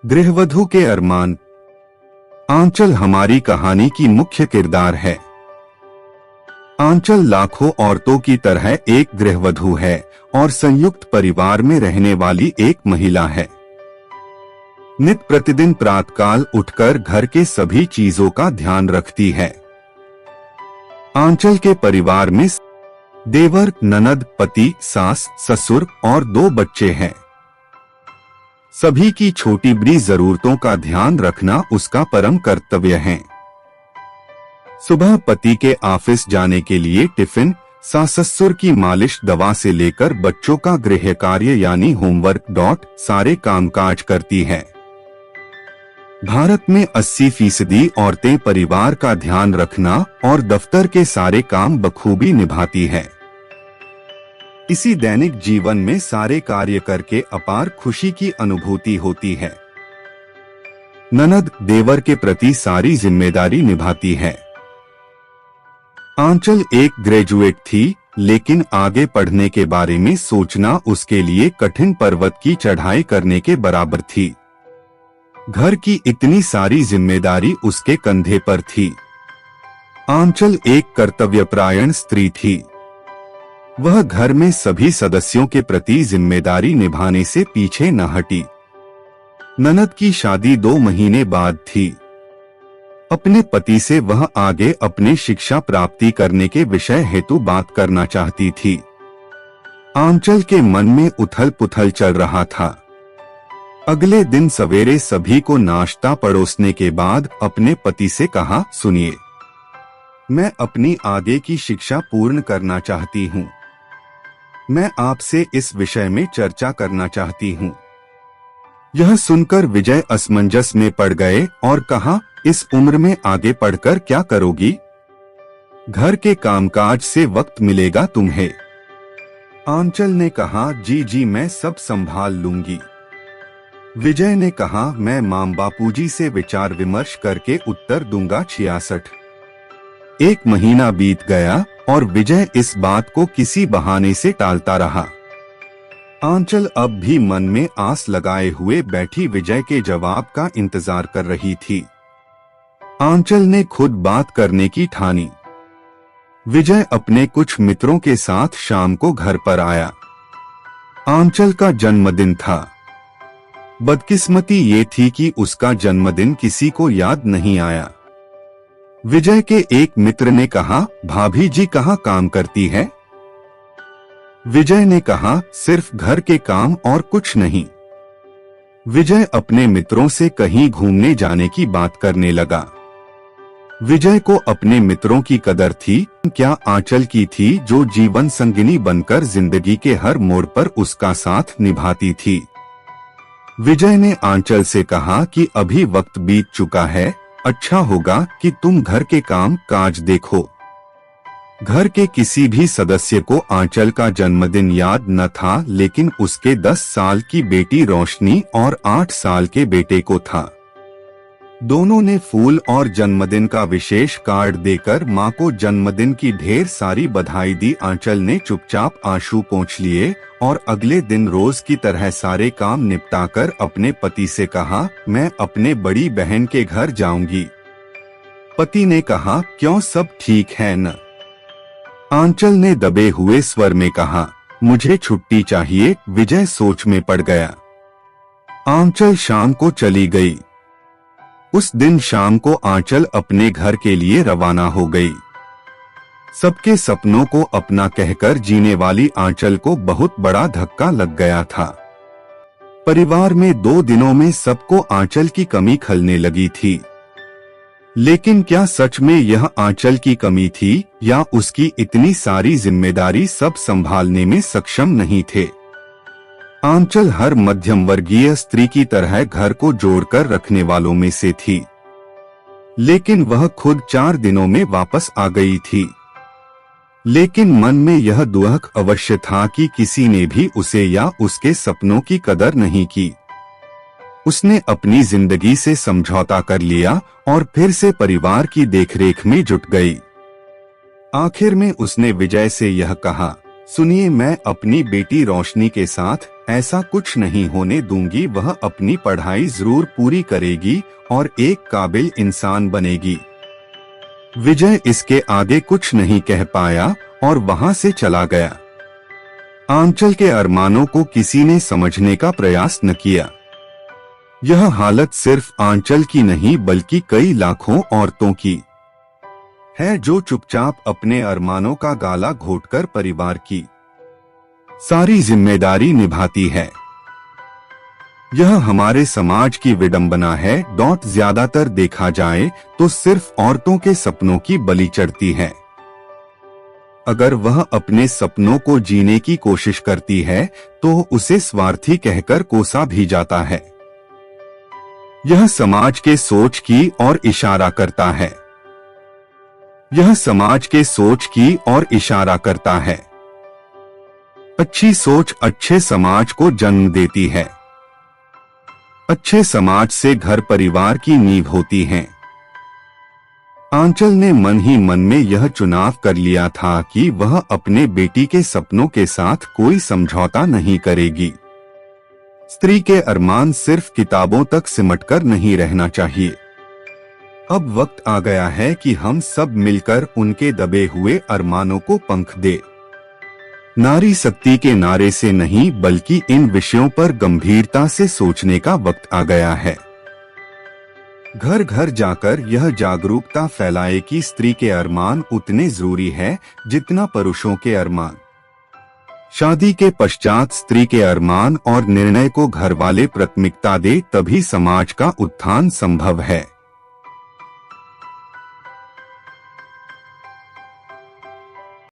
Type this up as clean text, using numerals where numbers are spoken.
गृहवधू के अरमान। आंचल हमारी कहानी की मुख्य किरदार है। आंचल लाखों औरतों की तरह एक गृहवधू है और संयुक्त परिवार में रहने वाली एक महिला है। नित्य प्रतिदिन प्रातःकाल उठकर घर के सभी चीजों का ध्यान रखती है। आंचल के परिवार में देवर, ननद, पति, सास, ससुर और 2 बच्चे हैं। सभी की छोटी बड़ी जरूरतों का ध्यान रखना उसका परम कर्तव्य है। सुबह पति के ऑफिस जाने के लिए टिफिन, सास ससुर की मालिश दवा से लेकर बच्चों का गृह कार्य यानी होमवर्क सारे कामकाज करती है। भारत में 80% औरतें परिवार का ध्यान रखना और दफ्तर के सारे काम बखूबी निभाती है। इसी दैनिक जीवन में सारे कार्य करके अपार खुशी की अनुभूति होती है। ननद देवर के प्रति सारी जिम्मेदारी निभाती है। आंचल एक ग्रेजुएट थी, लेकिन आगे पढ़ने के बारे में सोचना उसके लिए कठिन पर्वत की चढ़ाई करने के बराबर थी। घर की इतनी सारी जिम्मेदारी उसके कंधे पर थी। आंचल एक कर्तव्यपरायण स्त्री थी। वह घर में सभी सदस्यों के प्रति जिम्मेदारी निभाने से पीछे न हटी। ननद की शादी 2 महीने बाद थी। अपने पति से वह आगे अपने शिक्षा प्राप्ति करने के विषय हेतु बात करना चाहती थी। आंचल के मन में उथल पुथल चल रहा था। अगले दिन सवेरे सभी को नाश्ता परोसने के बाद अपने पति से कहा, सुनिए, मैं अपनी आगे की शिक्षा पूर्ण करना चाहती हूँ। मैं आपसे इस विषय में चर्चा करना चाहती हूँ। यह सुनकर विजय असमंजस में पड़ गए और कहा, इस उम्र में आगे पढ़कर क्या करोगी? घर के कामकाज से वक्त मिलेगा तुम्हें। आंचल ने कहा, जी मैं सब संभाल लूंगी। विजय ने कहा, मैं मां बापूजी से विचार विमर्श करके उत्तर दूंगा। 66। 1 महीना बीत गया और विजय इस बात को किसी बहाने से टालता रहा। आंचल अब भी मन में आस लगाए हुए बैठी विजय के जवाब का इंतजार कर रही थी। आंचल ने खुद बात करने की ठानी। विजय अपने कुछ मित्रों के साथ शाम को घर पर आया। आंचल का जन्मदिन था। बदकिस्मती ये थी कि उसका जन्मदिन किसी को याद नहीं आया। विजय के एक मित्र ने कहा, भाभी जी कहाँ काम करती है? विजय ने कहा, सिर्फ घर के काम और कुछ नहीं। विजय अपने मित्रों से कहीं घूमने जाने की बात करने लगा। विजय को अपने मित्रों की कदर थी, क्या आंचल की थी, जो जीवन संगिनी बनकर जिंदगी के हर मोड़ पर उसका साथ निभाती थी। विजय ने आंचल से कहा कि अभी वक्त बीत चुका है, अच्छा होगा कि तुम घर के काम काज देखो। घर के किसी भी सदस्य को आंचल का जन्मदिन याद न था, लेकिन उसके 10 साल की बेटी रोशनी और 8 साल के बेटे को था। दोनों ने फूल और जन्मदिन का विशेष कार्ड देकर मां को जन्मदिन की ढेर सारी बधाई दी। आंचल ने चुपचाप आंसू पोंछ लिए और अगले दिन रोज की तरह सारे काम निपटाकर अपने पति से कहा, मैं अपने बड़ी बहन के घर जाऊंगी। पति ने कहा, क्यों, सब ठीक है न? आंचल ने दबे हुए स्वर में कहा, मुझे छुट्टी चाहिए। विजय सोच में पड़ गया। आंचल शाम को चली गई। उस दिन शाम को आंचल अपने घर के लिए रवाना हो गई। सबके सपनों को अपना कहकर जीने वाली आंचल को बहुत बड़ा धक्का लग गया था। परिवार में 2 दिनों में सबको आंचल की कमी खलने लगी थी। लेकिन क्या सच में यह आंचल की कमी थी या उसकी इतनी सारी जिम्मेदारी सब संभालने में सक्षम नहीं थे? आंचल हर मध्यम वर्गीय स्त्री की तरह घर को जोड़कर रखने वालों में से थी, लेकिन वह खुद 4 दिनों में वापस आ गई थी। लेकिन मन में यह दुख अवश्य था कि किसी ने भी उसे या उसके सपनों की कदर नहीं की। उसने अपनी जिंदगी से समझौता कर लिया और फिर से परिवार की देखरेख में जुट गई। आखिर में उसने विजय से यह कहा, सुनिए, मैं अपनी बेटी रोशनी के साथ ऐसा कुछ नहीं होने दूंगी। वह अपनी पढ़ाई जरूर पूरी करेगी और एक काबिल इंसान बनेगी। विजय इसके आगे कुछ नहीं कह पाया और वहां से चला गया। आंचल के अरमानों को किसी ने समझने का प्रयास न किया। यह हालत सिर्फ आंचल की नहीं बल्कि कई लाखों औरतों की है जो चुपचाप अपने अरमानों का गाला घोटकर परिवार की सारी जिम्मेदारी निभाती है। यह हमारे समाज की विडंबना है। ज्यादातर देखा जाए तो सिर्फ औरतों के सपनों की बलि चढ़ती है। अगर वह अपने सपनों को जीने की कोशिश करती है तो उसे स्वार्थी कहकर कोसा भी जाता है। यह समाज के सोच की ओर इशारा करता है। यह समाज के सोच की ओर इशारा करता है। अच्छी सोच अच्छे समाज को जन्म देती है। अच्छे समाज से घर परिवार की नींव होती है। आंचल ने मन ही मन में यह चुनाव कर लिया था कि वह अपने बेटी के सपनों के साथ कोई समझौता नहीं करेगी। स्त्री के अरमान सिर्फ किताबों तक सिमटकर नहीं रहना चाहिए। अब वक्त आ गया है कि हम सब मिलकर उनके दबे हुए अरमानों को पंख दे। नारी शक्ति के नारे से नहीं बल्कि इन विषयों पर गंभीरता से सोचने का वक्त आ गया है। घर घर जाकर यह जागरूकता फैलाए कि स्त्री के अरमान उतने जरूरी है जितना पुरुषों के अरमान। शादी के पश्चात स्त्री के अरमान और निर्णय को घर वाले प्राथमिकता दे, तभी समाज का उत्थान संभव है।